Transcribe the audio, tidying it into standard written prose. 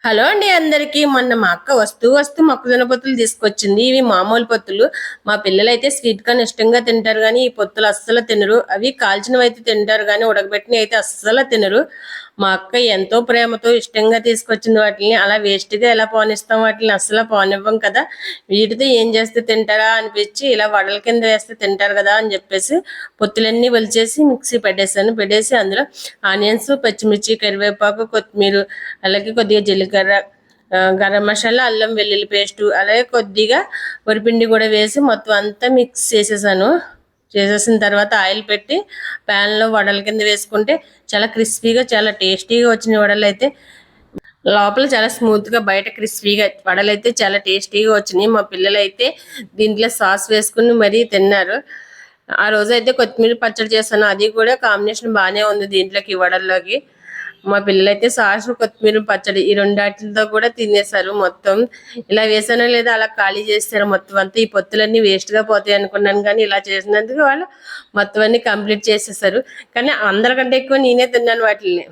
Hello అండి అందరికీ. మొన్న మా అక్క వస్తూ మొక్కజొన్న పొత్తులు తీసుకొచ్చింది. ఇవి మామూలు పొత్తులు. మా పిల్లలైతే స్వీట్ కార్న్ ఇష్టంగా తింటారు గానీ, ఈ పొత్తులు అస్సలు తినరు. అవి కాల్చినవైతే తింటారు గానీ, ఉడకబెట్టినవి అయితే అస్సలు తినరు. మా అక్క ఎంతో ప్రేమతో ఇష్టంగా తీసుకొచ్చింది వాటిని. అలా వేస్ట్‌గా ఎలా పోనిస్తాం వాటిని? అస్సలు పోనివ్వం కదా! వీటితో ఏం చేస్తే తింటారా అనిపించి, ఇలా వడల కింద వేస్తే తింటారు కదా అని చెప్పేసి పొత్తులన్నీ ఒలిచేసి మిక్సీ పెట్టేసాను. పెట్టేసి అందులో ఆనియన్స్, పచ్చిమిర్చి, కరివేపాకు, కొత్తిమీర, అలాగే కొద్దిగా జీలకర్ర, గరం మసాలా, అల్లం వెల్లుల్లి పేస్టు, అలాగే కొద్దిగా వరిపిండి కూడా వేసి మొత్తం అంతా మిక్స్ చేసేసాను. చేసేసిన తర్వాత ఆయిల్ పెట్టి ప్యాన్లో వడల కింద వేసుకుంటే చాలా క్రిస్పీగా, చాలా టేస్టీగా వచ్చిన వడలు అయితే లోపల చాలా స్మూత్గా, బయట క్రిస్పీగా వడలు అయితే చాలా టేస్టీగా వచ్చినాయి. మా పిల్లలు అయితే దీంట్లో సాస్ వేసుకుని మరీ తిన్నారు. ఆ రోజు అయితే కొత్తిమీర పచ్చడి చేశాను. అది కూడా కాంబినేషన్ బాగానే ఉంది దీంట్లోకి, వడల్లోకి. మా పిల్లలైతే సాస్, కొత్తిమీర పచ్చడి ఈ రెండాటితో కూడా తినేశారు మొత్తం. ఇలా వేసానో లేదా అలా ఖాళీ చేస్తారు మొత్తం అంతా. ఈ పొత్తులన్నీ వేస్ట్‌గా పోతాయి అనుకున్నాను కానీ ఇలా చేసినందుకు వాళ్ళు మొత్తం అన్నీ కంప్లీట్ చేసేసారు. కానీ అందరికంటే ఎక్కువ నేనే తిన్నాను వాటిల్ని.